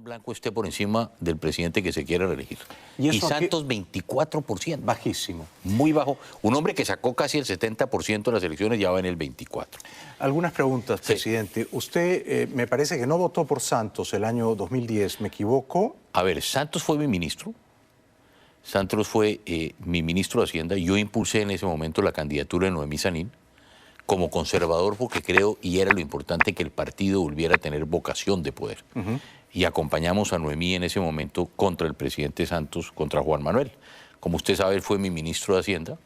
Blanco esté por encima del presidente que se quiere reelegir. Y Santos 24%. Bajísimo. Muy bajo. Un hombre que sacó casi el 70% de las elecciones ya va en el 24%. Algunas preguntas, presidente. Sí. Usted me parece que no votó por Santos el año 2010, ¿me equivoco? A ver, Santos fue mi ministro. Santos fue mi ministro de Hacienda. Yo impulsé en ese momento la candidatura de Noemí Sanín como conservador porque creo, y era lo importante, que el partido volviera a tener vocación de poder. Y acompañamos a Noemí en ese momento contra el presidente Santos, contra Juan Manuel. Como usted sabe, él fue mi ministro de Hacienda,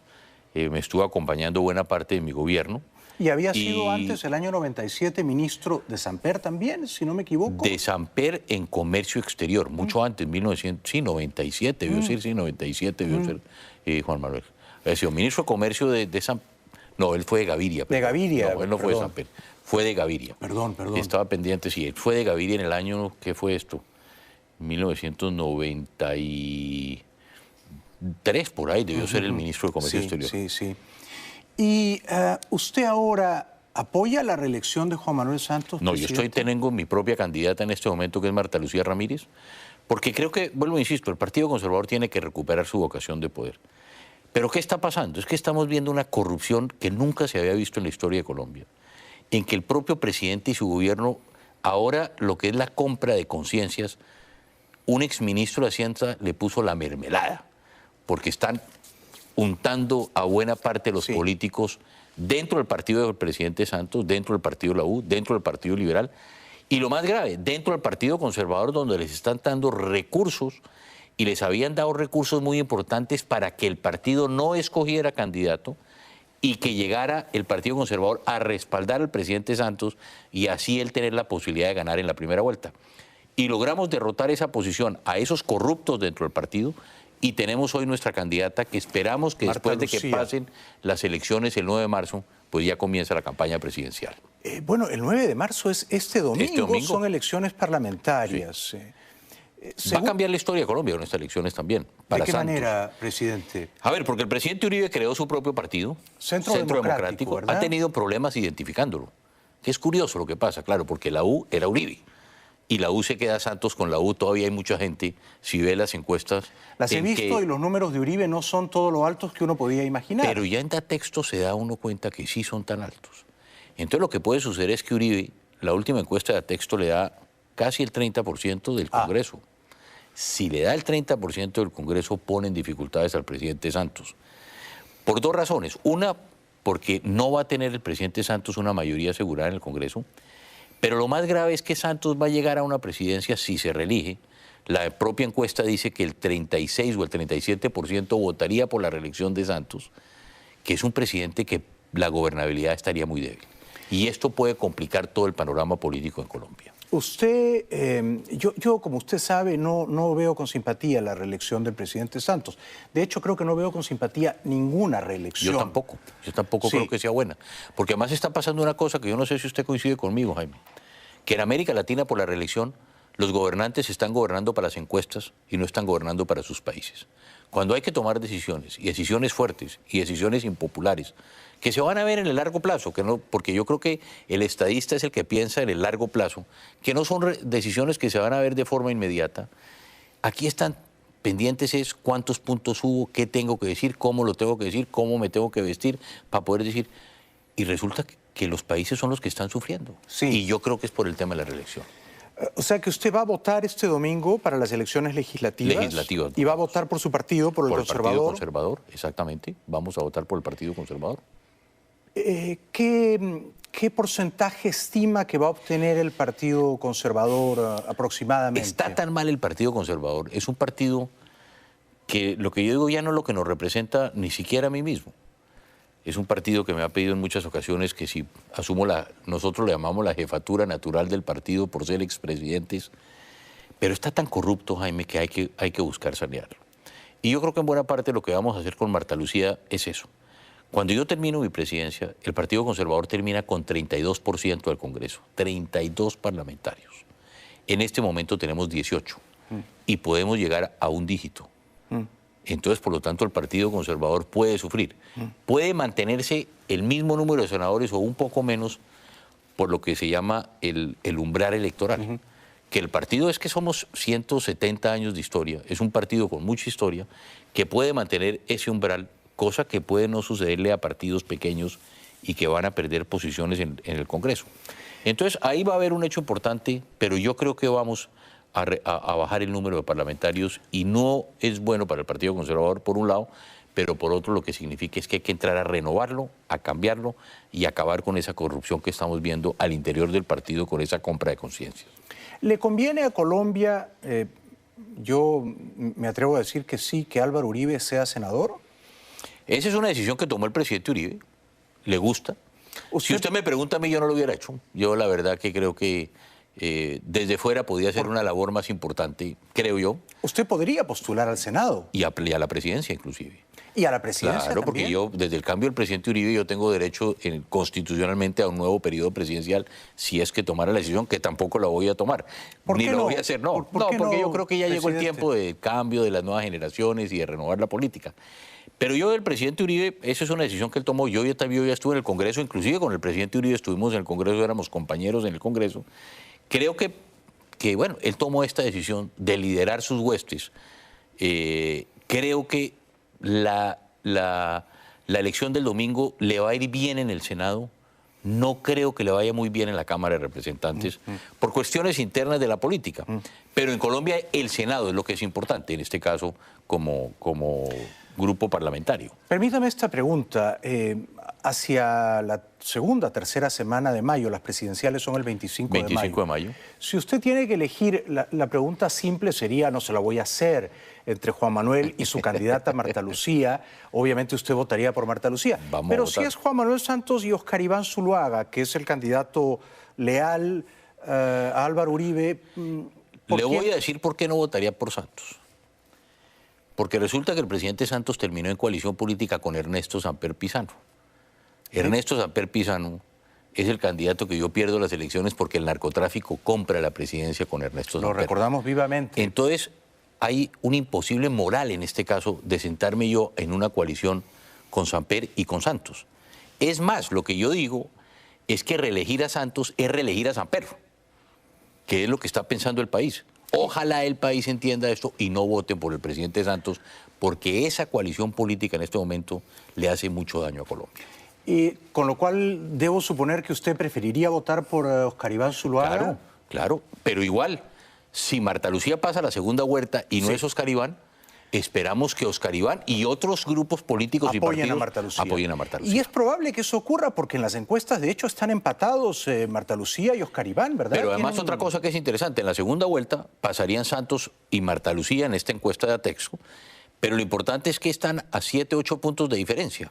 me estuvo acompañando buena parte de mi gobierno. Y había sido antes, el año 97, ministro de Samper también, si no me equivoco. De Samper en comercio exterior, mucho antes, 1997, debió ser, sí, 97 debió ser Juan Manuel. Había sido ministro de comercio de Samper. No, él fue de Gaviria. De Gaviria. No, él no fue de Samper, fue de Gaviria. Perdón. Estaba pendiente, sí, él fue de Gaviria en el año, ¿qué fue esto? 1993, por ahí, debió ser el ministro de Comercio Exterior. Sí. ¿Y usted ahora apoya la reelección de Juan Manuel Santos? No, presidente? yo tengo mi propia candidata en este momento, que es Marta Lucía Ramírez, porque creo que, vuelvo e insisto, el Partido Conservador tiene que recuperar su vocación de poder. Pero ¿qué está pasando? Es que estamos viendo una corrupción que nunca se había visto en la historia de Colombia, en que el propio presidente y su gobierno, ahora lo que es la compra de conciencias, un exministro de Hacienda le puso la mermelada, porque están untando a buena parte de los políticos dentro del partido del presidente Santos, dentro del partido de la U, dentro del Partido Liberal, y lo más grave, dentro del Partido Conservador, donde les están dando recursos, y les habían dado recursos muy importantes para que el partido no escogiera candidato y que llegara el Partido Conservador a respaldar al presidente Santos y así él tener la posibilidad de ganar en la primera vuelta. Y logramos derrotar esa posición a esos corruptos dentro del partido y tenemos hoy nuestra candidata que esperamos que Marta después de que Lucía. pasen las elecciones el 9 de marzo, pues ya comienza la campaña presidencial. Bueno, el 9 de marzo es este domingo. Son elecciones parlamentarias. Sí. Va a cambiar la historia de Colombia con estas elecciones también. ¿De qué manera, presidente? A ver, porque el presidente Uribe creó su propio partido, Centro Democrático, ¿verdad? Ha tenido problemas identificándolo. Que es curioso lo que pasa, claro, porque la U era Uribe. Y la U se queda Santos con la U, todavía hay mucha gente, si ve las encuestas... Las he visto y los números de Uribe no son todos los altos que uno podía imaginar. Pero ya en Datexto se da uno cuenta que sí son tan altos. Entonces lo que puede suceder es que Uribe, la última encuesta de Datexto le da casi el 30% del Congreso. Si le da el 30% del Congreso, pone en dificultades al presidente Santos. Por dos razones. Una, porque no va a tener el presidente Santos una mayoría asegurada en el Congreso. Pero lo más grave es que Santos va a llegar a una presidencia si se reelige. La propia encuesta dice que el 36 o el 37% votaría por la reelección de Santos, que es un presidente que la gobernabilidad estaría muy débil. Y esto puede complicar todo el panorama político en Colombia. Usted, yo como usted sabe, no veo con simpatía la reelección del presidente Santos. De hecho, creo que no veo con simpatía ninguna reelección. Yo tampoco creo que sea buena. Porque además está pasando una cosa que yo no sé si usted coincide conmigo, Jaime, que en América Latina por la reelección los gobernantes están gobernando para las encuestas y no están gobernando para sus países. Cuando hay que tomar decisiones, y decisiones fuertes, y decisiones impopulares, que se van a ver en el largo plazo, que no, porque yo creo que el estadista es el que piensa en el largo plazo, que no son decisiones que se van a ver de forma inmediata. Aquí están pendientes es cuántos puntos hubo, qué tengo que decir, cómo lo tengo que decir, cómo me tengo que vestir para poder decir. Y resulta que los países son los que están sufriendo. Sí. Y yo creo que es por el tema de la reelección. O sea que usted va a votar este domingo para las elecciones legislativas. Y va a votar por su partido, por el Conservador. Por el Partido Conservador, exactamente. Vamos a votar por el Partido Conservador. ¿Qué porcentaje estima que va a obtener el Partido Conservador aproximadamente? Está tan mal el Partido Conservador. Es un partido que lo que yo digo ya no es lo que nos representa ni siquiera a mí mismo. Es un partido que me ha pedido en muchas ocasiones que si asumo nosotros le llamamos la jefatura natural del partido por ser expresidentes, pero está tan corrupto, Jaime, que hay que buscar sanearlo. Y yo creo que en buena parte lo que vamos a hacer con Marta Lucía es eso. Cuando yo termino mi presidencia, el Partido Conservador termina con 32% del Congreso, 32 parlamentarios. En este momento tenemos 18 y podemos llegar a un dígito. Entonces, por lo tanto, el Partido Conservador puede sufrir. Puede mantenerse el mismo número de senadores o un poco menos por lo que se llama el umbral electoral, que el partido es que somos 170 años de historia, es un partido con mucha historia que puede mantener ese umbral, cosa que puede no sucederle a partidos pequeños y que van a perder posiciones en el Congreso. Entonces, ahí va a haber un hecho importante, pero yo creo que vamos a bajar el número de parlamentarios y no es bueno para el Partido Conservador, por un lado, pero por otro lo que significa es que hay que entrar a renovarlo, a cambiarlo y acabar con esa corrupción que estamos viendo al interior del partido con esa compra de conciencias. ¿Le conviene a Colombia, yo me atrevo a decir que sí, que Álvaro Uribe sea senador? Esa es una decisión que tomó el presidente Uribe. ¿Le gusta? Si usted me pregunta a mí, yo no lo hubiera hecho. Yo la verdad que creo que desde fuera podía ser una labor más importante, creo yo. Usted podría postular al Senado. Y a la presidencia, inclusive. ¿Y a la presidencia Claro, también? porque yo, desde el cambio del presidente Uribe, yo tengo derecho constitucionalmente a un nuevo periodo presidencial si es que tomara la decisión, que tampoco la voy a tomar. Ni lo voy a hacer, no. Porque yo creo que ya llegó el tiempo del cambio de las nuevas generaciones y de renovar la política. Pero yo, del presidente Uribe, esa es una decisión que él tomó. Yo ya estuve en el Congreso, inclusive con el presidente Uribe estuvimos en el Congreso, éramos compañeros en el Congreso. Creo que bueno, él tomó esta decisión de liderar sus huestes. Creo que la elección del domingo le va a ir bien en el Senado. No creo que le vaya muy bien en la Cámara de Representantes por cuestiones internas de la política. Pero en Colombia el Senado es lo que es importante, en este caso como grupo parlamentario. Permítame esta pregunta. Hacia la segunda, tercera semana de mayo, las presidenciales son el 25 de mayo. Si usted tiene que elegir, la pregunta simple sería, no se la voy a hacer, entre Juan Manuel y su candidata Marta Lucía. Obviamente usted votaría por Marta Lucía. Pero si es Juan Manuel Santos y Oscar Iván Zuluaga, que es el candidato leal a Álvaro Uribe... Le voy a decir por qué no votaría por Santos. Porque resulta que el presidente Santos terminó en coalición política con Ernesto Samper Pizano. Ernesto Samper Pizano es el candidato que yo pierdo las elecciones porque el narcotráfico compra la presidencia con Ernesto Samper. Lo recordamos vivamente. Entonces, hay un imposible moral en este caso de sentarme yo en una coalición con Samper y con Santos. Es más, lo que yo digo es que reelegir a Santos es reelegir a Samper, que es lo que está pensando el país. Ojalá el país entienda esto y no voten por el presidente Santos, porque esa coalición política en este momento le hace mucho daño a Colombia. Y con lo cual, debo suponer que usted preferiría votar por Oscar Iván Zuluaga. Claro, pero igual, si Marta Lucía pasa a la segunda vuelta y no es Oscar Iván, esperamos que Oscar Iván y otros grupos políticos apoyen y partidos apoyen a Marta Lucía. Y es probable que eso ocurra porque en las encuestas, de hecho, están empatados Marta Lucía y Oscar Iván, ¿verdad? Pero además otra cosa que es interesante, en la segunda vuelta pasarían Santos y Marta Lucía en esta encuesta de Atexco, pero lo importante es que están a 7, 8 puntos de diferencia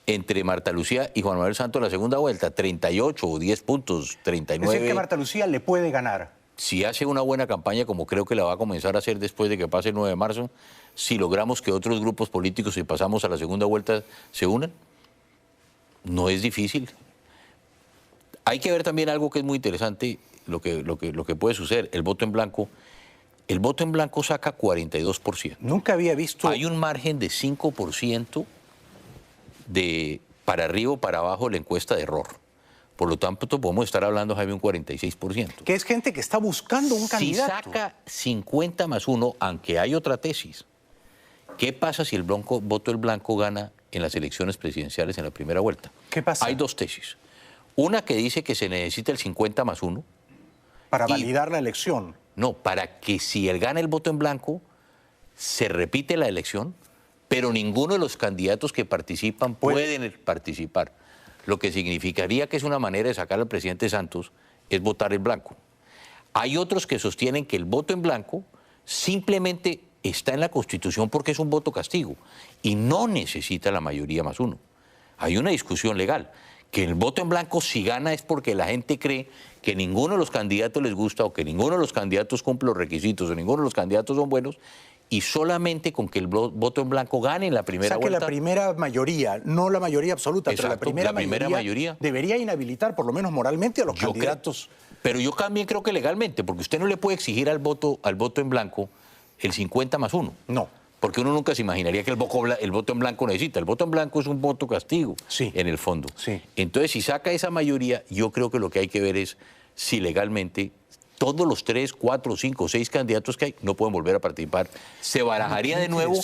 entre Marta Lucía y Juan Manuel Santos en la segunda vuelta, 38 o 10 puntos, 39. Es decir, que Marta Lucía le puede ganar. Si hace una buena campaña, como creo que la va a comenzar a hacer después de que pase el 9 de marzo, si logramos que otros grupos políticos, si pasamos a la segunda vuelta, se unan, no es difícil. Hay que ver también algo que es muy interesante, lo que puede suceder, el voto en blanco. El voto en blanco saca 42%. Nunca había visto... Hay un margen de 5% para arriba o para abajo la encuesta de error. Por lo tanto, podemos estar hablando, Jaime, un 46%. Que es gente que está buscando un candidato. Si saca 50 más 1, aunque hay otra tesis, ¿qué pasa si el voto del blanco gana en las elecciones presidenciales en la primera vuelta? ¿Qué pasa? Hay dos tesis. Una que dice que se necesita el 50 más 1. Para validar la elección. No, para que si él gana el voto en blanco, se repite la elección, pero ninguno de los candidatos que participan pueden participar. Lo que significaría que es una manera de sacar al presidente Santos es votar en blanco. Hay otros que sostienen que el voto en blanco simplemente está en la Constitución porque es un voto castigo y no necesita la mayoría más 1. Hay una discusión legal, que el voto en blanco si gana es porque la gente cree que ninguno de los candidatos les gusta o que ninguno de los candidatos cumple los requisitos o ninguno de los candidatos son buenos, y solamente con que el voto en blanco gane en la primera vuelta. O sea, que la primera mayoría, no la mayoría absoluta, exacto, pero la primera mayoría debería inhabilitar, por lo menos moralmente, a los candidatos. Pero yo también creo que legalmente, porque usted no le puede exigir al voto en blanco el 50 más 1. No. Porque uno nunca se imaginaría que el voto en blanco necesita. El voto en blanco es un voto castigo, en el fondo. Sí. Entonces, si saca esa mayoría, yo creo que lo que hay que ver es si legalmente todos los 3, 4, 5, 6 candidatos que hay no pueden volver a participar. Se barajaría de nuevo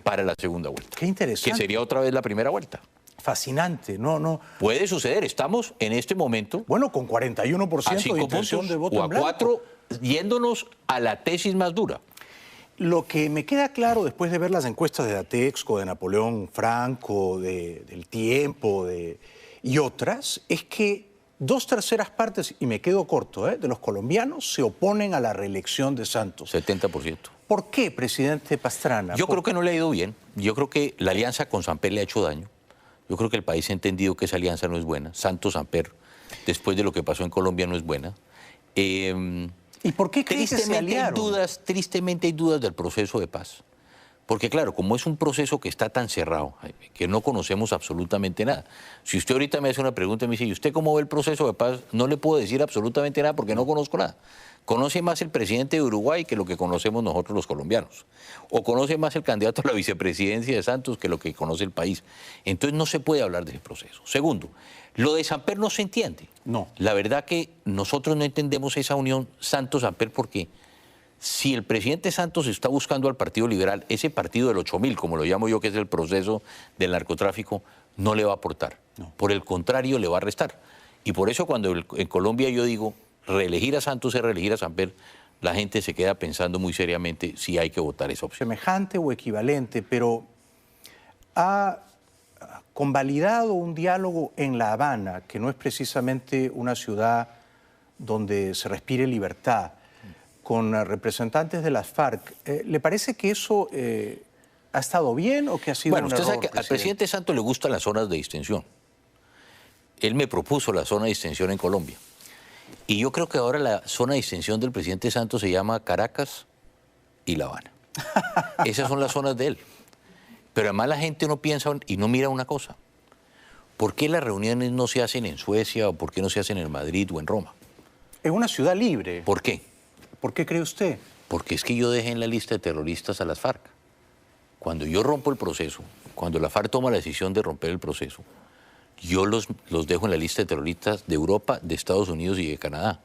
para la segunda vuelta. Qué interesante. Que sería otra vez la primera vuelta. Fascinante, no. Puede suceder, estamos en este momento... Bueno, con 41% de intención de voto en blanco. O a 4, yéndonos a la tesis más dura. Lo que me queda claro después de ver las encuestas de Atexco, de Napoleón Franco, del Tiempo y otras, es que 2/3 partes, y me quedo corto, de los colombianos se oponen a la reelección de Santos. 70%. ¿Por qué, presidente Pastrana? Yo creo que no le ha ido bien. Yo creo que la alianza con Samper le ha hecho daño. Yo creo que el país ha entendido que esa alianza no es buena. Santos-Samper, después de lo que pasó en Colombia, no es buena. ¿Y por qué cree que se aliaron? Tristemente hay dudas del proceso de paz. Porque claro, como es un proceso que está tan cerrado, que no conocemos absolutamente nada. Si usted ahorita me hace una pregunta y me dice, ¿y usted cómo ve el proceso de paz? No le puedo decir absolutamente nada porque no conozco nada. Conoce más el presidente de Uruguay que lo que conocemos nosotros los colombianos. O conoce más el candidato a la vicepresidencia de Santos que lo que conoce el país. Entonces no se puede hablar de ese proceso. Segundo, lo de Samper no se entiende. No. La verdad que nosotros no entendemos esa unión Santos-Samper porque si el presidente Santos está buscando al Partido Liberal, ese partido del 8.000, como lo llamo yo, que es el proceso del narcotráfico, no le va a aportar. No. Por el contrario, le va a restar. Y por eso cuando en Colombia yo digo, reelegir a Santos es reelegir a Samper, la gente se queda pensando muy seriamente si hay que votar esa opción. Semejante o equivalente, pero ha convalidado un diálogo en La Habana, que no es precisamente una ciudad donde se respire libertad, con representantes de las FARC. ¿Le parece que eso ha estado bien o que ha sido un error? Bueno, usted sabe que al presidente Santos le gustan las zonas de distensión. Él me propuso la zona de distensión en Colombia. Y yo creo que ahora la zona de distensión del presidente Santos se llama Caracas y La Habana. Esas son las zonas de él. Pero además la gente no piensa y no mira una cosa. ¿Por qué las reuniones no se hacen en Suecia o por qué no se hacen en Madrid o en Roma? Es una ciudad libre. ¿Por qué? ¿Por qué cree usted? Porque es que yo dejé en la lista de terroristas a las FARC. Cuando yo rompo el proceso, cuando la FARC toma la decisión de romper el proceso, yo los dejo en la lista de terroristas de Europa, de Estados Unidos y de Canadá.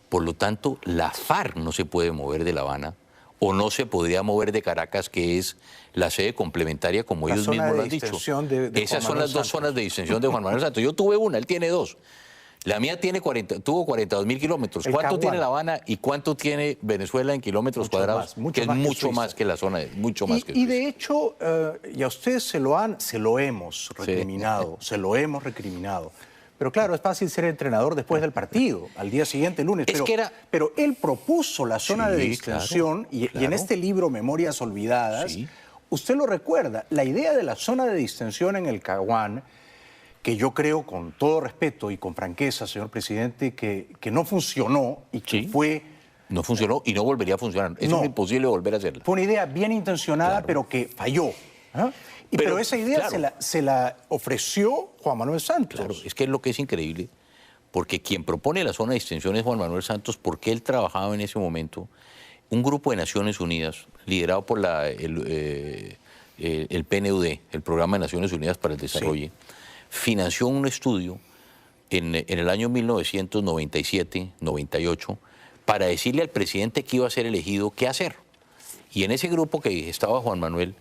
Por lo tanto, la FARC no se puede mover de La Habana o no se podría mover de Caracas, que es la sede complementaria, como ellos mismos lo han dicho. Esas son las dos zonas de distensión de Juan Manuel Santos. Yo tuve una, él tiene dos. La mía tuvo 42.000 kilómetros. ¿Cuánto tiene La Habana y cuánto tiene Venezuela en kilómetros cuadrados? Que es mucho más que la zona, mucho más que Suiza. Y de hecho, y a ustedes se lo hemos recriminado, sí. Se lo hemos recriminado. Pero claro, es fácil ser entrenador después del partido, al día siguiente, el lunes. Pero él propuso la zona de distensión, claro, y en este libro, Memorias Olvidadas, sí, usted lo recuerda, la idea de la zona de distensión en el Caguán, que yo creo, con todo respeto y con franqueza, señor presidente, que no funcionó y que sí, fue... No funcionó y no volvería a funcionar. Es imposible volver a hacerla. Fue una idea bien intencionada, claro, pero que falló. Pero esa idea, claro, se la ofreció Juan Manuel Santos. Claro, es que es lo que es increíble, porque quien propone la zona de distensión es Juan Manuel Santos, porque él trabajaba en ese momento, un grupo de Naciones Unidas, liderado por el PNUD, el Programa de Naciones Unidas para el Desarrollo, sí, financió un estudio en el año 1997-98 para decirle al presidente que iba a ser elegido qué hacer. Y en ese grupo que estaba Juan Manuel,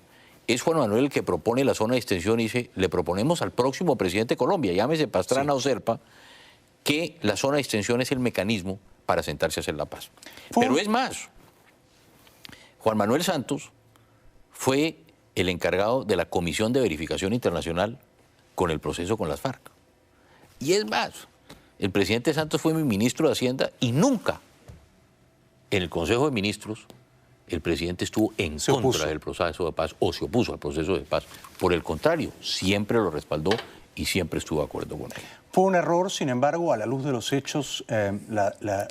es Juan Manuel el que propone la zona de distensión y dice, le proponemos al próximo presidente de Colombia, llámese Pastrana, sí, o Serpa, que la zona de distensión es el mecanismo para sentarse a hacer la paz. Pero es más, Juan Manuel Santos fue el encargado de la Comisión de Verificación Internacional con el proceso con las FARC. Y es más, el presidente Santos fue mi ministro de Hacienda y nunca en el Consejo de Ministros el presidente estuvo en contra del proceso de paz o se opuso al proceso de paz. Por el contrario, siempre lo respaldó y siempre estuvo de acuerdo con él. Fue un error, sin embargo, a la luz de los hechos, la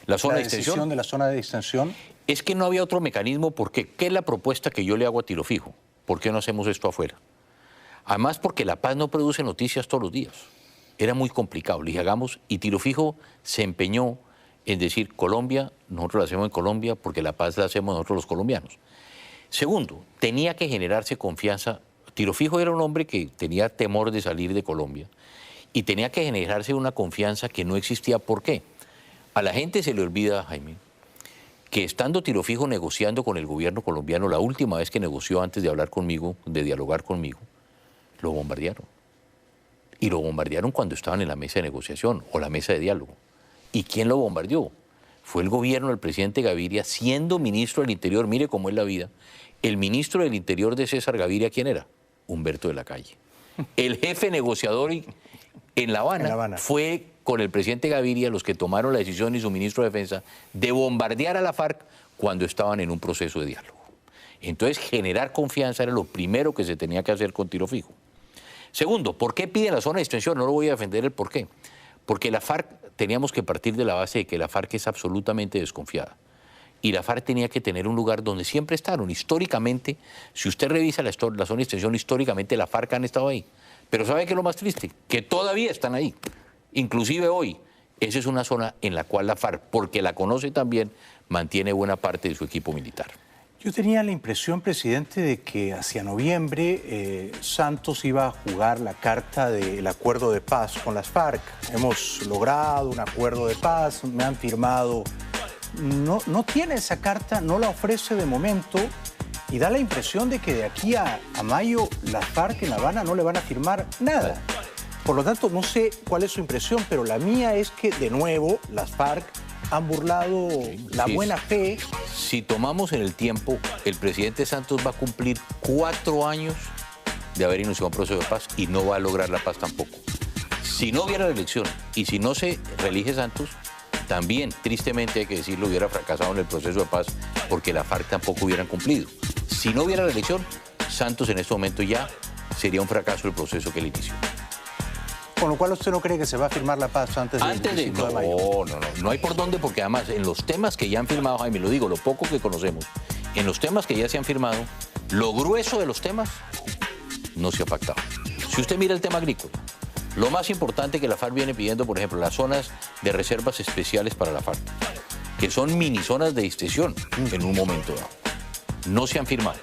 decisión de la zona de distensión. Es que no había otro mecanismo porque ¿qué es la propuesta que yo le hago a Tiro Fijo? ¿Por qué no hacemos esto afuera? Además, porque la paz no produce noticias todos los días. Era muy complicado. Le dije, hagamos, y Tiro Fijo se empeñó en decir, Colombia, nosotros la hacemos en Colombia porque la paz la hacemos nosotros los colombianos. Segundo, tenía que generarse confianza. Tiro Fijo era un hombre que tenía temor de salir de Colombia y tenía que generarse una confianza que no existía. ¿Por qué? A la gente se le olvida, Jaime, que estando Tiro Fijo negociando con el gobierno colombiano, la última vez que negoció antes de hablar conmigo, de dialogar conmigo, lo bombardearon. Y lo bombardearon cuando estaban en la mesa de negociación o la mesa de diálogo. ¿Y quién lo bombardeó? Fue el gobierno del presidente Gaviria, siendo ministro del Interior. Mire cómo es la vida. El ministro del Interior de César Gaviria, ¿quién era? Humberto de la Calle. El jefe negociador en La Habana fue con el presidente Gaviria los que tomaron la decisión, y su ministro de Defensa, de bombardear a la FARC cuando estaban en un proceso de diálogo. Entonces, generar confianza era lo primero que se tenía que hacer con Tiro Fijo. Segundo, ¿por qué piden la zona de extensión? No lo voy a defender el por qué. Porque la FARC, teníamos que partir de la base de que la FARC es absolutamente desconfiada. Y la FARC tenía que tener un lugar donde siempre estaron. Históricamente, si usted revisa la zona de extensión, históricamente la FARC han estado ahí. Pero ¿sabe qué es lo más triste? Que todavía están ahí. Inclusive hoy, esa es una zona en la cual la FARC, porque la conoce también, mantiene buena parte de su equipo militar. Yo tenía la impresión, presidente, de que hacia noviembre Santos iba a jugar la carta del acuerdo de paz con las FARC. Hemos logrado un acuerdo de paz, me han firmado. No tiene esa carta, no la ofrece de momento y da la impresión de que de aquí a mayo las FARC en La Habana no le van a firmar nada. Por lo tanto, no sé cuál es su impresión, pero la mía es que, de nuevo, las FARC han burlado la buena fe. Si tomamos en el tiempo, el presidente Santos va a cumplir 4 años de haber iniciado un proceso de paz y no va a lograr la paz tampoco. Si no hubiera la elección y si no se reelige Santos, también, tristemente hay que decirlo, hubiera fracasado en el proceso de paz porque la FARC tampoco hubieran cumplido. Si no hubiera la elección, Santos en este momento ya sería un fracaso el proceso que él inició. Con lo cual, ¿usted no cree que se va a firmar la paz antes del 25 de mayo? No hay por dónde, porque además en los temas que ya han firmado, Jaime, lo digo, lo poco que conocemos, en los temas que ya se han firmado, lo grueso de los temas no se ha pactado. Si usted mira el tema agrícola, lo más importante que la FARC viene pidiendo, por ejemplo, las zonas de reservas especiales para la FARC, que son mini zonas de extensión en un momento dado, no se han firmado.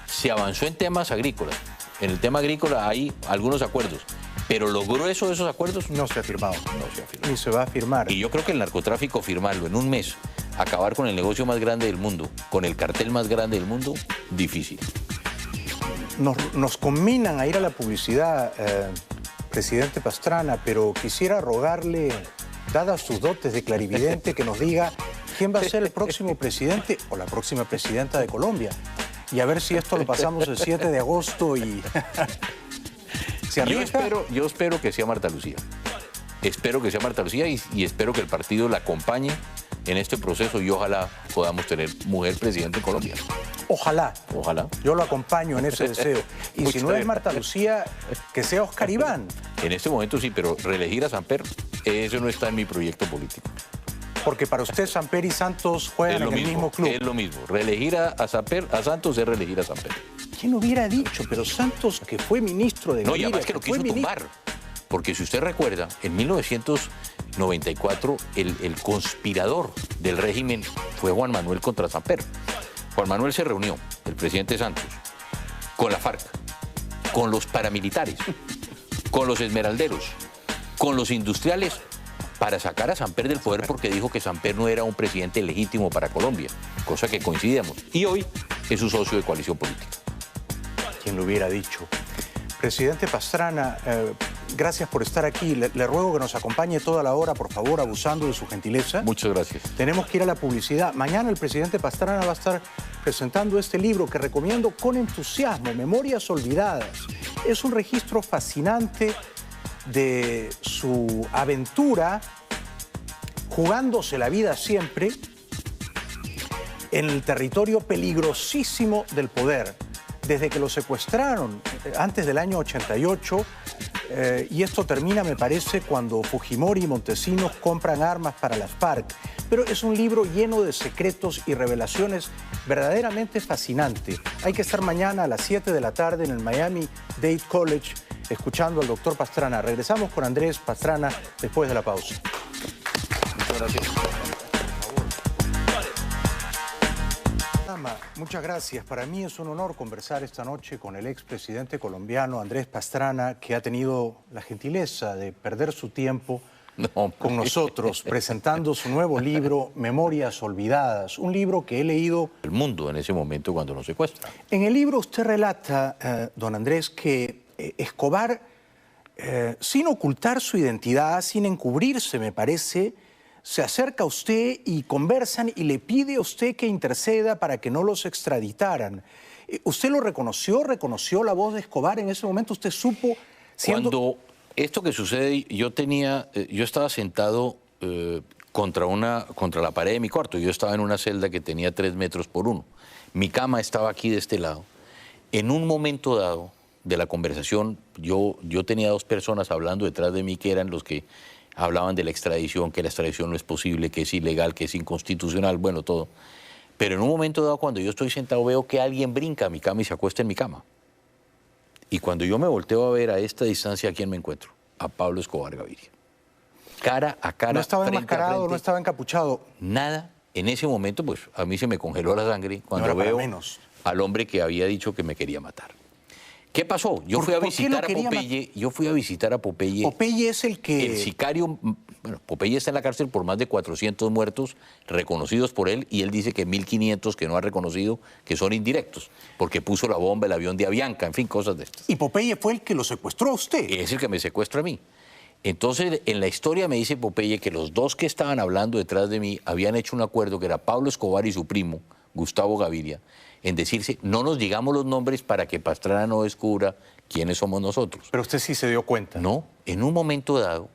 Se avanzó en temas agrícolas. En el tema agrícola hay algunos acuerdos, pero lo grueso de esos acuerdos no se ha firmado. No se ha firmado. Ni se va a firmar. Y yo creo que el narcotráfico, firmarlo en un mes, acabar con el negocio más grande del mundo, con el cartel más grande del mundo, difícil. Nos combinan a ir a la publicidad, presidente Pastrana, pero quisiera rogarle, dadas sus dotes de clarividente, que nos diga quién va a ser el próximo presidente o la próxima presidenta de Colombia. Y a ver si esto lo pasamos el 7 de agosto y... Yo espero que sea Marta Lucía. Espero que sea Marta Lucía y espero que el partido la acompañe en este proceso y ojalá podamos tener mujer presidente en Colombia. Ojalá. Ojalá. Yo lo acompaño en ese deseo. Y si no es Marta Lucía, que sea Oscar Iván. En este momento sí, pero reelegir a Samper, eso no está en mi proyecto político. Porque para usted Samper y Santos juegan en el mismo club. Es lo mismo. Reelegir a Santos es reelegir a Samper. ¿Quién hubiera dicho? Pero Santos, que fue ministro de Gaviria... No, y además que lo quiso tumbar. Porque si usted recuerda, en 1994 el conspirador del régimen fue Juan Manuel contra Samper. Juan Manuel se reunió, el presidente Santos, con la FARC, con los paramilitares, con los esmeralderos, con los industriales, para sacar a Samper del poder porque dijo que Samper no era un presidente legítimo para Colombia, cosa que coincidíamos. Y hoy es su socio de coalición política. ¿Quién lo hubiera dicho? Presidente Pastrana, gracias por estar aquí. Le ruego que nos acompañe toda la hora, por favor, abusando de su gentileza. Muchas gracias. Tenemos que ir a la publicidad. Mañana el presidente Pastrana va a estar presentando este libro que recomiendo con entusiasmo, Memorias Olvidadas. Es un registro fascinante de su aventura, jugándose la vida siempre en el territorio peligrosísimo del poder. Desde que lo secuestraron antes del año 88, y esto termina, me parece, cuando Fujimori y Montesinos compran armas para las FARC. Pero es un libro lleno de secretos y revelaciones verdaderamente fascinante. Hay que estar mañana a las 7 de la tarde en el Miami Dade College escuchando al doctor Pastrana. Regresamos con Andrés Pastrana después de la pausa. Muchas gracias. Muchas gracias. Para mí es un honor conversar esta noche con el expresidente colombiano Andrés Pastrana, que ha tenido la gentileza de perder su tiempo con nosotros presentando su nuevo libro, Memorias Olvidadas, un libro que he leído... El mundo en ese momento cuando nos secuestra. En el libro usted relata, don Andrés, que Escobar, sin ocultar su identidad, sin encubrirse, me parece, se acerca a usted y conversan y le pide a usted que interceda para que no los extraditaran. ¿Usted lo reconoció? ¿Reconoció la voz de Escobar en ese momento? ¿Usted supo? Cuando esto que sucede, yo estaba sentado contra la pared de mi cuarto. Yo estaba en una celda que tenía 3 metros por 1. Mi cama estaba aquí de este lado. En un momento dado de la conversación, yo tenía 2 personas hablando detrás de mí que eran los que hablaban de la extradición, que la extradición no es posible, que es ilegal, que es inconstitucional, bueno, todo. Pero en un momento dado, cuando yo estoy sentado, veo que alguien brinca a mi cama y se acuesta en mi cama. Y cuando yo me volteo a ver a esta distancia, ¿a quién me encuentro? A Pablo Escobar Gaviria. Cara a cara. No estaba enmascarado, no estaba encapuchado. Nada. En ese momento, pues, a mí se me congeló la sangre cuando veo al hombre que había dicho que me quería matar. ¿Qué pasó? Yo fui a visitar a Popeye. Yo fui a visitar a Popeye. Popeye es el que... El sicario... Bueno, Popeye está en la cárcel por más de 400 muertos reconocidos por él, y él dice que 1.500 que no ha reconocido, que son indirectos, porque puso la bomba, el avión de Avianca, en fin, cosas de estas. ¿Y Popeye fue el que lo secuestró a usted? Es el que me secuestra a mí. Entonces, en la historia me dice Popeye que los 2 que estaban hablando detrás de mí habían hecho un acuerdo, que era Pablo Escobar y su primo, Gustavo Gaviria, en decirse, no nos digamos los nombres para que Pastrana no descubra quiénes somos nosotros. Pero usted sí se dio cuenta. No, en un momento dado,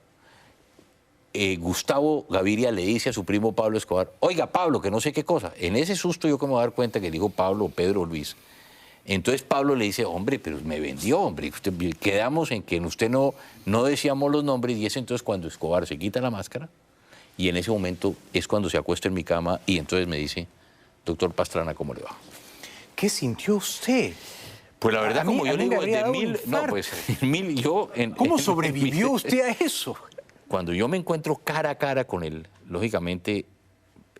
Gustavo Gaviria le dice a su primo Pablo Escobar, oiga, Pablo, que no sé qué cosa. En ese susto yo que me voy a dar cuenta que dijo Pablo, Pedro, Luis. Entonces Pablo le dice, hombre, pero me vendió, hombre. Quedamos en que usted no decíamos los nombres, y es entonces cuando Escobar se quita la máscara, y en ese momento es cuando se acuesta en mi cama y entonces me dice, doctor Pastrana, ¿cómo le va? ¿Qué sintió usted? Pues la verdad, como yo le digo, de 1000, no, pues 1000 yo... ¿Cómo sobrevivió usted a eso? Cuando yo me encuentro cara a cara con él, lógicamente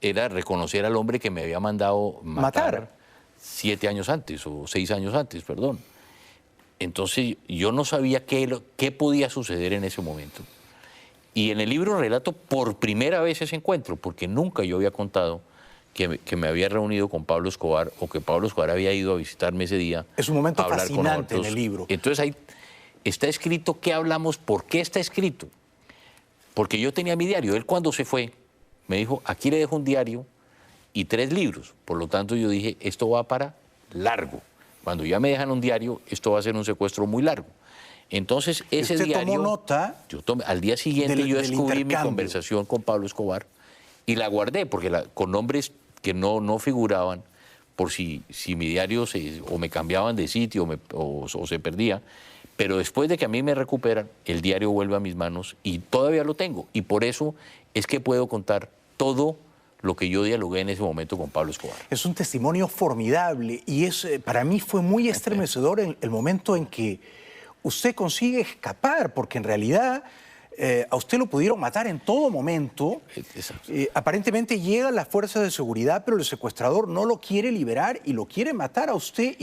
era reconocer al hombre que me había mandado matar 7 años antes, o 6 años antes, perdón. Entonces yo no sabía qué podía suceder en ese momento. Y en el libro relato por primera vez ese encuentro, porque nunca yo había contado que me había reunido con Pablo Escobar, o que Pablo Escobar había ido a visitarme ese día. Es un momento fascinante en el libro. Entonces ahí está escrito qué hablamos, por qué está escrito. Porque yo tenía mi diario. Él, cuando se fue, me dijo, aquí le dejo un diario y 3 libros. Por lo tanto, yo dije, esto va para largo. Cuando ya me dejan un diario, esto va a ser un secuestro muy largo. Entonces, ese diario... ¿Usted tomó nota? Al día siguiente yo descubrí mi conversación con Pablo Escobar y la guardé, porque con nombres que no figuraban, por si mi diario o me cambiaban de sitio o se perdía. Pero después de que a mí me recuperan, el diario vuelve a mis manos y todavía lo tengo. Y por eso es que puedo contar todo lo que yo dialogué en ese momento con Pablo Escobar. Es un testimonio formidable y para mí fue muy estremecedor el momento en que usted consigue escapar, porque en realidad a usted lo pudieron matar en todo momento. Aparentemente llegan las fuerzas de seguridad, pero el secuestrador no lo quiere liberar y lo quiere matar a usted.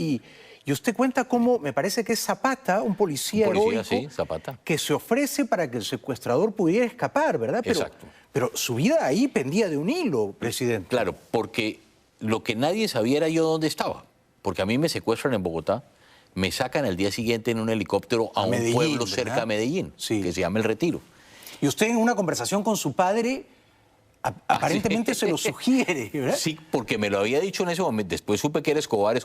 Y usted cuenta cómo, me parece que es Zapata, un policía heroico, sí, Zapata, que se ofrece para que el secuestrador pudiera escapar, ¿verdad? Exacto. Pero su vida ahí pendía de un hilo, presidente. Claro, porque lo que nadie sabía era yo dónde estaba. Porque a mí me secuestran en Bogotá, me sacan al día siguiente en un helicóptero a un pueblo cerca de Medellín, que se llama El Retiro. Y usted, en una conversación con su padre, aparentemente se lo sugiere, ¿verdad? Sí, porque me lo había dicho en ese momento. Después supe que era Escobar,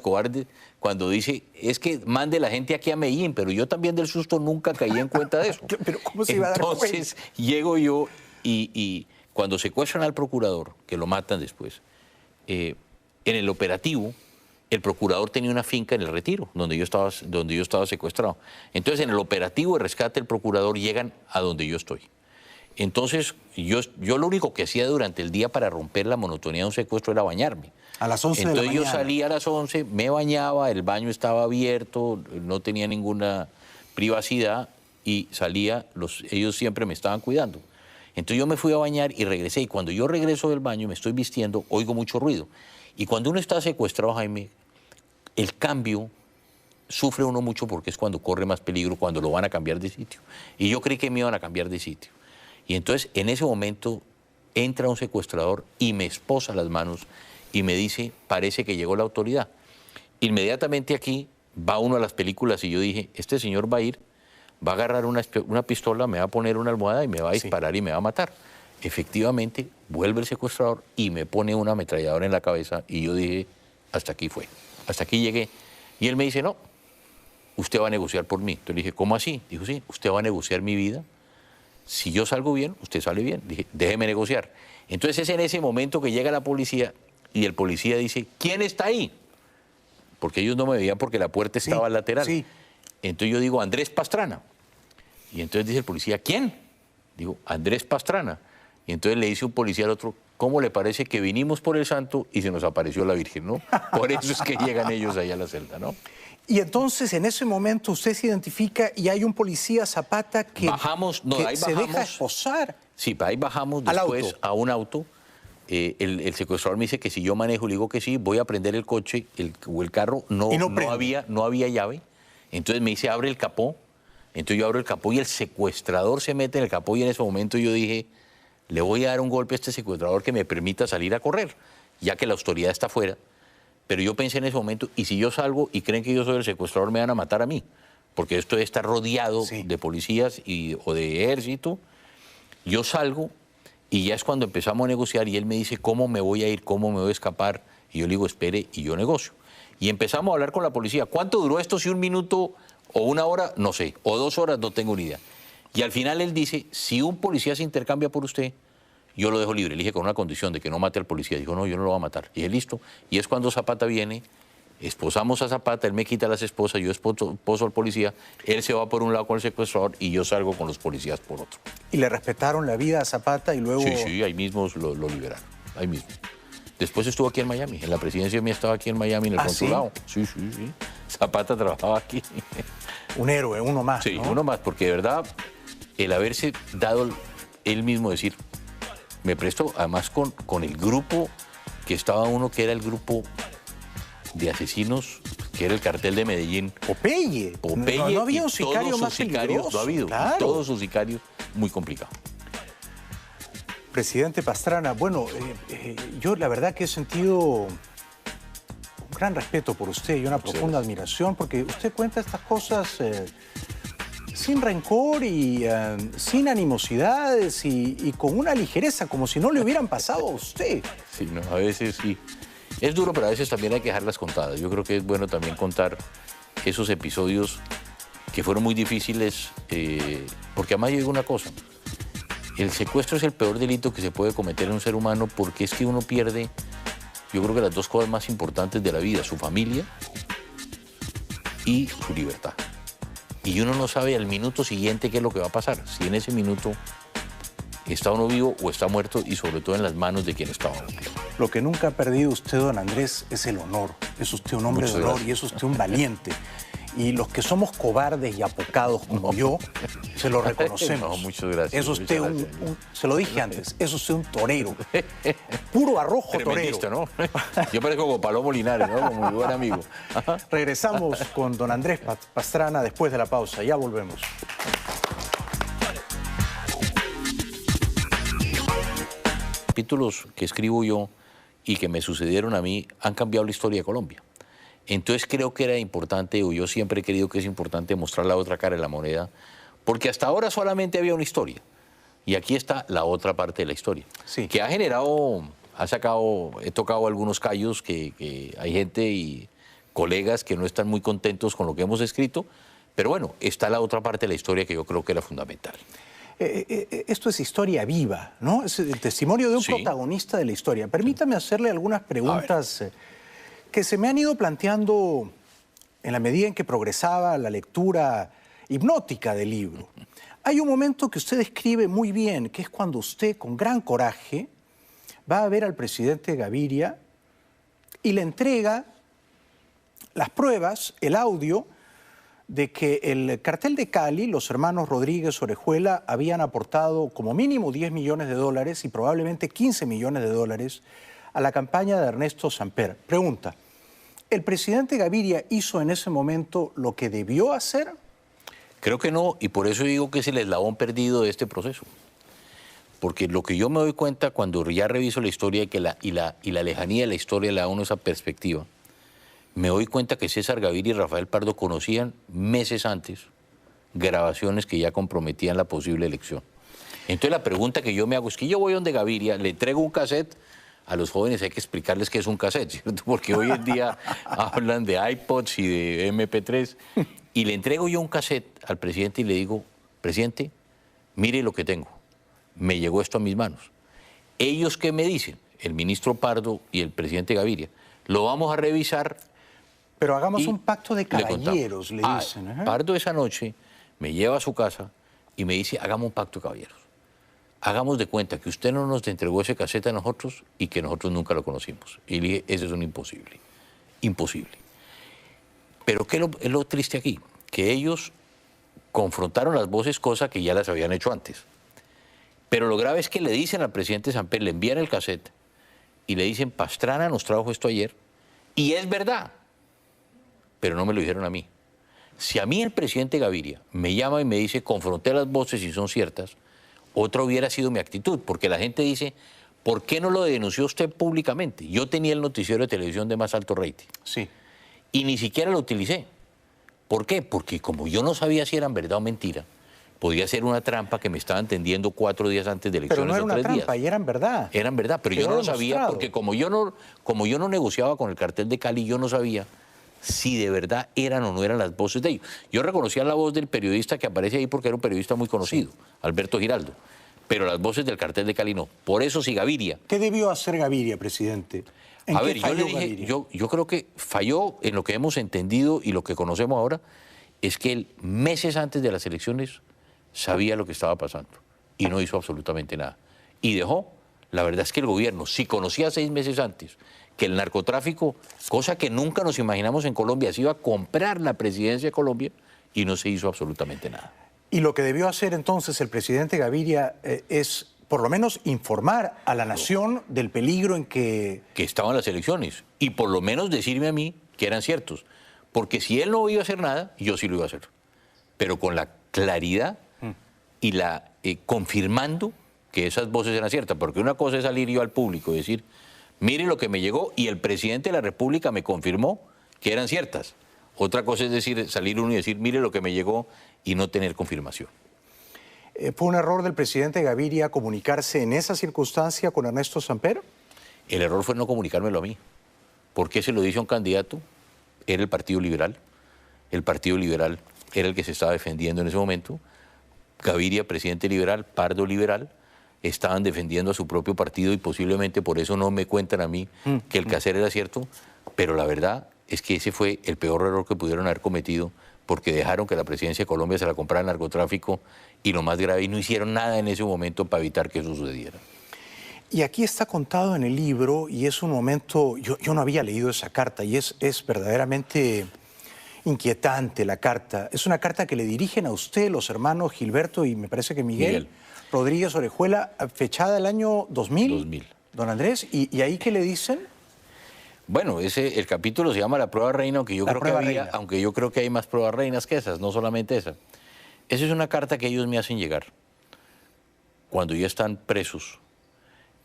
cuando dice, es que mande la gente aquí a Medellín, pero yo también del susto nunca caí en cuenta de eso. ¿Pero cómo se iba a dar cuenta? Entonces llego yo y cuando secuestran al procurador, que lo matan después, en el operativo, el procurador tenía una finca en El Retiro, donde yo estaba secuestrado. Entonces, en el operativo de rescate, el procurador llegan a donde yo estoy. Entonces, yo lo único que hacía durante el día para romper la monotonía de un secuestro era bañarme. A las 11 de la mañana. Entonces yo salía a las 11, me bañaba, el baño estaba abierto, no tenía ninguna privacidad y salía, ellos siempre me estaban cuidando. Entonces yo me fui a bañar y regresé. Y cuando yo regreso del baño, me estoy vistiendo, oigo mucho ruido. Y cuando uno está secuestrado, Jaime, el cambio sufre uno mucho porque es cuando corre más peligro, cuando lo van a cambiar de sitio. Y yo creí que me iban a cambiar de sitio. Y entonces, en ese momento, entra un secuestrador y me esposa las manos y me dice, parece que llegó la autoridad. Inmediatamente aquí va uno a las películas y yo dije, este señor va a ir, va a agarrar una pistola, me va a poner una almohada y me va a disparar y me va a matar. Efectivamente, vuelve el secuestrador y me pone una ametralladora en la cabeza y yo dije, hasta aquí fue, hasta aquí llegué. Y él me dice, no, usted va a negociar por mí. Entonces le dije, ¿cómo así? Dijo, sí, usted va a negociar mi vida. Si yo salgo bien, usted sale bien. Dije, déjeme negociar. Entonces es en ese momento que llega la policía y el policía dice, ¿quién está ahí? Porque ellos no me veían porque la puerta estaba al lateral. Sí. Entonces yo digo, Andrés Pastrana. Y entonces dice el policía, ¿quién? Digo, Andrés Pastrana. Y entonces le dice un policía al otro, ¿cómo le parece que vinimos por el santo y se nos apareció la Virgen, ¿no? Por eso es que llegan ellos ahí a la celda, ¿no? Y entonces en ese momento usted se identifica y hay un policía Zapata que, bajamos, no, ahí se bajamos, deja esposar. Sí, ahí bajamos después a un auto. El secuestrador me dice que si yo manejo, le digo que sí, voy a prender el coche o el carro. No había llave. Entonces me dice, abre el capó. Entonces yo abro el capó y el secuestrador se mete en el capó y en ese momento yo dije, le voy a dar un golpe a este secuestrador que me permita salir a correr, ya que la autoridad está afuera. Pero yo pensé en ese momento, y si yo salgo y creen que yo soy el secuestrador, me van a matar a mí, porque esto está rodeado de policías o de ejército. Yo salgo y ya es cuando empezamos a negociar y él me dice, ¿cómo me voy a ir? ¿Cómo me voy a escapar? Y yo le digo, espere, y yo negocio. Y empezamos a hablar con la policía. ¿Cuánto duró esto? Si 1 minuto o 1 hora, no sé, o 2 horas, no tengo ni idea. Y al final él dice, si un policía se intercambia por usted, yo lo dejo libre. Le dije con una condición de que no mate al policía. Dijo, no, yo no lo voy a matar. Y dije, listo. Y es cuando Zapata viene, esposamos a Zapata, él me quita las esposas, yo esposo al policía, él se va por un lado con el secuestrador y yo salgo con los policías por otro. ¿Y le respetaron la vida a Zapata y luego...? Sí, ahí mismo lo liberaron, ahí mismo. Después estuvo aquí en Miami, en la presidencia mía estaba aquí en Miami, en el consulado. ¿Sí? Sí. Zapata trabajaba aquí. Un héroe, uno más, Sí, ¿no? uno más, porque de verdad, el haberse dado él mismo decir, me prestó, además con el grupo que estaba uno, que era el grupo de asesinos, que era el cartel de Medellín. Popeye. No había un sicario más peligroso. No ha habido, claro. Todos sus sicarios, muy complicado. Presidente Pastrana, bueno, yo la verdad que he sentido un gran respeto por usted y una profunda admiración, porque usted cuenta estas cosas sin rencor y sin animosidades y con una ligereza, como si no le hubieran pasado a usted. Sí, no, a veces sí. Es duro, pero a veces también hay que dejarlas contadas. Yo creo que es bueno también contar esos episodios que fueron muy difíciles, porque además yo digo una cosa, el secuestro es el peor delito que se puede cometer en un ser humano porque es que uno pierde, yo creo que las 2 cosas más importantes de la vida, su familia y su libertad. Y uno no sabe al minuto siguiente qué es lo que va a pasar, si en ese minuto está uno vivo o está muerto y sobre todo en las manos de quien estaba uno. Lo que nunca ha perdido usted, don Andrés, es el honor. Es usted un hombre de honor y es usted un valiente. Y los que somos cobardes y apocados como yo, se lo reconocemos. No, muchas gracias. Es usted se lo dije antes, es usted un torero. Puro arrojo tremendista, torero. ¿no? Yo parezco como Palomo Linares, ¿no? Como mi buen amigo. Regresamos con don Andrés Pastrana después de la pausa. Ya volvemos. Capítulos que escribo yo y que me sucedieron a mí han cambiado la historia de Colombia. Entonces creo que era importante, o yo siempre he querido que es importante mostrar la otra cara de la moneda, porque hasta ahora solamente había una historia. Y aquí está la otra parte de la historia, que ha generado, he tocado algunos callos, que hay gente y colegas que no están muy contentos con lo que hemos escrito, pero bueno, está la otra parte de la historia que yo creo que era fundamental. Esto es historia viva, ¿no? Es el testimonio de un protagonista de la historia. Permítame hacerle algunas preguntas que se me han ido planteando en la medida en que progresaba la lectura hipnótica del libro. Hay un momento que usted describe muy bien, que es cuando usted, con gran coraje, va a ver al presidente Gaviria y le entrega las pruebas, el audio, de que el cartel de Cali, los hermanos Rodríguez Orejuela, habían aportado como mínimo $10 millones y probablemente $15 millones a la campaña de Ernesto Samper. Pregunta, ¿el presidente Gaviria hizo en ese momento lo que debió hacer? Creo que no, y por eso digo que es el eslabón perdido de este proceso. porque lo que yo me doy cuenta cuando ya reviso la historia y la lejanía de la historia le da a uno esa perspectiva, me doy cuenta que César Gaviria y Rafael Pardo conocían meses antes grabaciones que ya comprometían la posible elección. Entonces la pregunta que yo me hago es que yo voy donde Gaviria, le entrego un cassette. A los jóvenes hay que explicarles qué es un cassette, ¿cierto? Porque hoy en día hablan de iPods y de MP3. Y le entrego yo un cassette al presidente y le digo, presidente, mire lo que tengo. Me llegó esto a mis manos. ¿Ellos qué me dicen? El ministro Pardo y el presidente Gaviria. Lo vamos a revisar. Pero hagamos un pacto de caballeros, le dicen. Pardo esa noche me lleva a su casa y me dice, hagamos un pacto de caballeros. Hagamos de cuenta que usted no nos entregó ese cassette a nosotros y que nosotros nunca lo conocimos. Y le dije, eso es un imposible. Imposible. Pero ¿qué es lo triste aquí? Que ellos confrontaron las voces, cosa que ya las habían hecho antes. Pero lo grave es que le dicen al presidente Samper, le envían el cassette y le dicen, Pastrana nos trajo esto ayer. Y es verdad. Pero no me lo dijeron a mí. Si a mí el presidente Gaviria me llama y me dice, confronté las voces y son ciertas, otra hubiera sido mi actitud, porque la gente dice, ¿por qué no lo denunció usted públicamente? Yo tenía el noticiero de televisión de más alto rating. Sí. Y ni siquiera lo utilicé. ¿Por qué? Porque como yo no sabía si eran verdad o mentira, podía ser una trampa que me estaban tendiendo 4 días antes de elecciones. Pero no era una trampa, y eran verdad. Eran verdad, pero yo no lo sabía, porque como yo no negociaba con el cartel de Cali, yo no sabía si de verdad eran o no eran las voces de ellos. Yo reconocía la voz del periodista que aparece ahí porque era un periodista muy conocido, sí, Alberto Giraldo, pero las voces del cartel de Cali no. Por eso si Gaviria... ¿Qué debió hacer Gaviria, presidente? A ver, yo le dije, yo creo que falló en lo que hemos entendido y lo que conocemos ahora, es que él meses antes de las elecciones sabía lo que estaba pasando y no hizo absolutamente nada. Y dejó, la verdad es que el gobierno, si conocía 6 meses antes que el narcotráfico, cosa que nunca nos imaginamos en Colombia, se iba a comprar la presidencia de Colombia y no se hizo absolutamente nada. Y lo que debió hacer entonces el presidente Gaviria es por lo menos informar a la nación del peligro en que estaban las elecciones y por lo menos decirme a mí que eran ciertos. Porque si él no iba a hacer nada, yo sí lo iba a hacer. Pero con la claridad y confirmando que esas voces eran ciertas. Porque una cosa es salir yo al público y decir, mire lo que me llegó y el presidente de la República me confirmó que eran ciertas. Otra cosa es decir, salir uno y decir, mire lo que me llegó y no tener confirmación. ¿Fue un error del presidente Gaviria comunicarse en esa circunstancia con Ernesto Samper? El error fue no comunicármelo a mí. ¿Por qué se lo dice a un candidato? Era el Partido Liberal. El Partido Liberal era el que se estaba defendiendo en ese momento. Gaviria, presidente liberal, Pardo liberal, estaban defendiendo a su propio partido y posiblemente por eso no me cuentan a mí que el caser era cierto, pero la verdad es que ese fue el peor error que pudieron haber cometido porque dejaron que la presidencia de Colombia se la comprara el narcotráfico y lo más grave, y no hicieron nada en ese momento para evitar que eso sucediera. Y aquí está contado en el libro, y es un momento, yo no había leído esa carta, y es verdaderamente inquietante la carta. Es una carta que le dirigen a usted los hermanos Gilberto y me parece que Miguel. Rodríguez Orejuela, fechada el año 2000. 2000. Don Andrés, ¿y ahí qué le dicen? Bueno, el capítulo se llama La Prueba Reina, aunque yo creo que hay más pruebas reinas que esas, no solamente esa. Esa es una carta que ellos me hacen llegar cuando ya están presos,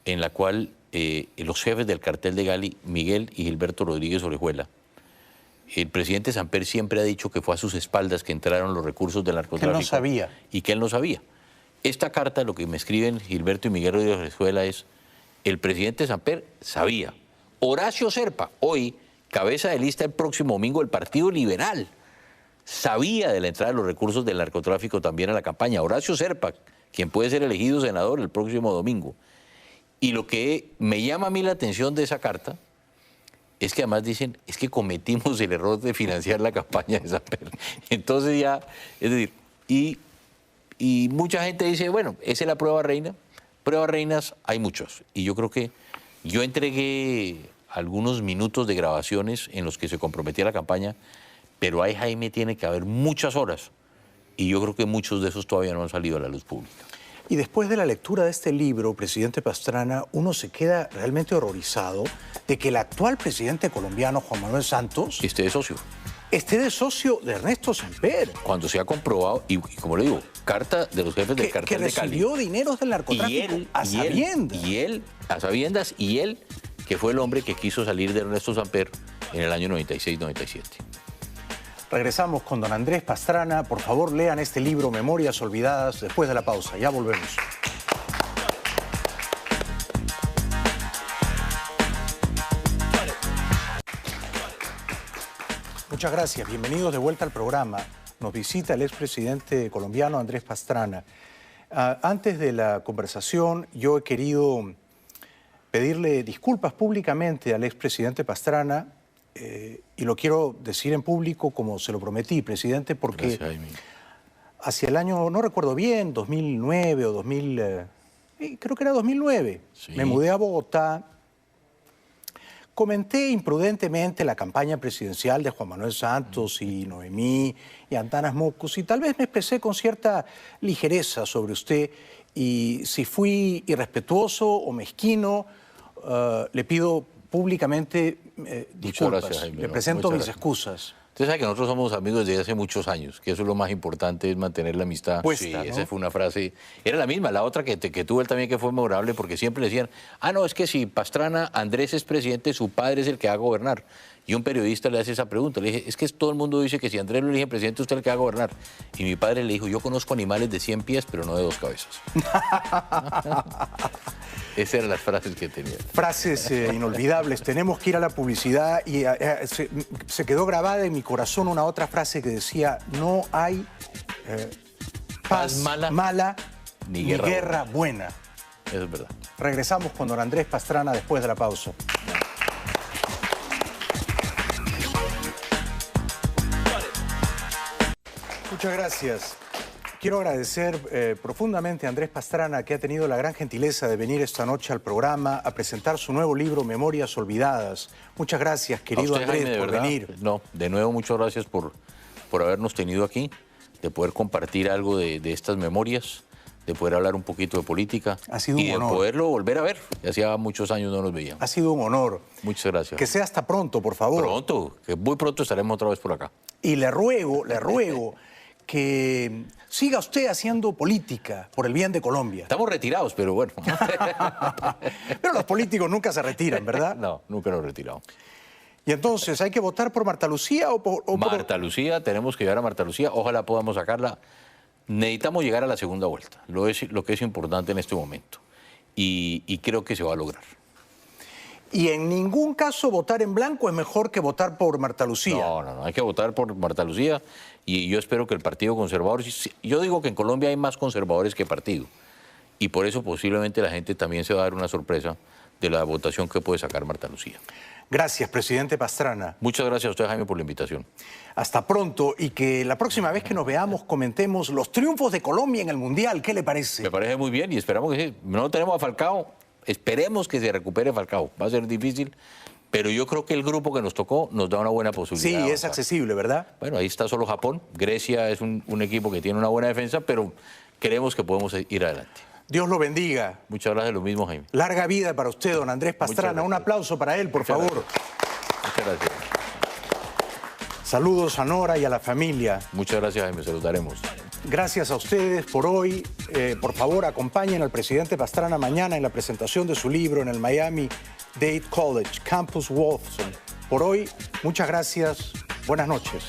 en la cual los jefes del cartel de Cali, Miguel y Gilberto Rodríguez Orejuela, el presidente Samper siempre ha dicho que fue a sus espaldas que entraron los recursos del narcotráfico. Que él no sabía. Y que él no sabía. Esta carta, lo que me escriben Gilberto y Miguel Rodríguez Orejuela es, el presidente Samper sabía. Horacio Serpa, hoy cabeza de lista el próximo domingo del Partido Liberal, sabía de la entrada de los recursos del narcotráfico también a la campaña. Horacio Serpa, quien puede ser elegido senador el próximo domingo. Y lo que me llama a mí la atención de esa carta es que además dicen, es que cometimos el error de financiar la campaña de Samper. Entonces ya, es decir, y mucha gente dice, bueno, esa es la prueba reina. Pruebas reinas hay muchas. Y yo creo que yo entregué algunos minutos de grabaciones en los que se comprometía la campaña, pero ahí, Jaime, tiene que haber muchas horas. Y yo creo que muchos de esos todavía no han salido a la luz pública. Y después de la lectura de este libro, presidente Pastrana, uno se queda realmente horrorizado de que el actual presidente colombiano, Juan Manuel Santos, esté de socio. esté de socio de Ernesto Samper. Cuando se ha comprobado, y como le digo, carta de los jefes del cartel de Cali. Que recibió dineros del narcotráfico a sabiendas. Y él, que fue el hombre que quiso salir de Ernesto Samper en el año 96-97. Regresamos con don Andrés Pastrana. Por favor, lean este libro, Memorias Olvidadas, después de la pausa. Ya volvemos. Muchas gracias. Bienvenidos de vuelta al programa. Nos visita el expresidente colombiano Andrés Pastrana. Antes de la conversación, yo he querido pedirle disculpas públicamente al expresidente Pastrana, y lo quiero decir en público como se lo prometí, presidente, porque hacia el año, no recuerdo bien, 2009 o 2000, creo que era 2009, sí. Me mudé a Bogotá. Comenté imprudentemente la campaña presidencial de Juan Manuel Santos y Noemí y Antanas Mockus, y tal vez me expresé con cierta ligereza sobre usted, y si fui irrespetuoso o mezquino, le pido públicamente disculpas. Gracias, Jaime. Le presento mis excusas. Usted sabe que nosotros somos amigos desde hace muchos años, que eso es lo más importante, es mantener la amistad. Puesta, sí, ¿no? Esa fue una frase, era la misma, la otra que tuvo él también, que fue memorable, porque siempre le decían, no, es que si Pastrana, Andrés es presidente, su padre es el que va a gobernar. Y un periodista le hace esa pregunta, le dije, es que todo el mundo dice que si Andrés lo elige presidente, usted es el que va a gobernar. Y mi padre le dijo, yo conozco animales de 100 pies, pero no de 2 cabezas. Esas eran las frases que tenía. Frases inolvidables. Tenemos que ir a la publicidad y se quedó grabada en mi corazón una otra frase que decía, no hay paz mala ni guerra buena. Eso es verdad. Regresamos con don Andrés Pastrana después de la pausa. Muchas gracias. Quiero agradecer profundamente a Andrés Pastrana, que ha tenido la gran gentileza de venir esta noche al programa a presentar su nuevo libro, Memorias Olvidadas. Muchas gracias, querido Andrés, Jaime, por venir. No, de nuevo, muchas gracias por habernos tenido aquí, de poder compartir algo de estas memorias, de poder hablar un poquito de política. Ha sido un honor. Y de poderlo volver a ver. Hacía muchos años no nos veíamos. Ha sido un honor. Muchas gracias. Que sea hasta pronto, por favor. Pronto, que muy pronto estaremos otra vez por acá. Y le ruego que siga usted haciendo política por el bien de Colombia. Estamos retirados, pero bueno. Pero los políticos nunca se retiran, ¿verdad? No, nunca nos retiramos. Y entonces, ¿hay que votar por Marta Lucía o por...? Marta Lucía, tenemos que llegar a Marta Lucía. Ojalá podamos sacarla. Necesitamos llegar a la segunda vuelta, lo que es importante en este momento. Y creo que se va a lograr. Y en ningún caso votar en blanco es mejor que votar por Marta Lucía. No, hay que votar por Marta Lucía, y yo espero que el Partido Conservador... Yo digo que en Colombia hay más conservadores que partido, y por eso posiblemente la gente también se va a dar una sorpresa de la votación que puede sacar Marta Lucía. Gracias, presidente Pastrana. Muchas gracias a usted, Jaime, por la invitación. Hasta pronto, y que la próxima vez que nos veamos comentemos los triunfos de Colombia en el Mundial. ¿Qué le parece? Me parece muy bien, y esperamos que sí. No tenemos a Falcao. Esperemos que se recupere Falcao. Va a ser difícil, pero yo creo que el grupo que nos tocó nos da una buena posibilidad. Sí, es accesible, ¿verdad? Bueno, ahí está solo Japón. Grecia es un equipo que tiene una buena defensa, pero creemos que podemos ir adelante. Dios lo bendiga. Muchas gracias, lo mismo, Jaime. Larga vida para usted, don Andrés Pastrana. Un aplauso para él, por favor. Muchas gracias. Saludos a Nora y a la familia. Muchas gracias, Jaime, se los daremos. Gracias a ustedes por hoy. Por favor, acompañen al presidente Pastrana mañana en la presentación de su libro en el Miami-Dade College, Campus Wolfson. Por hoy, muchas gracias. Buenas noches.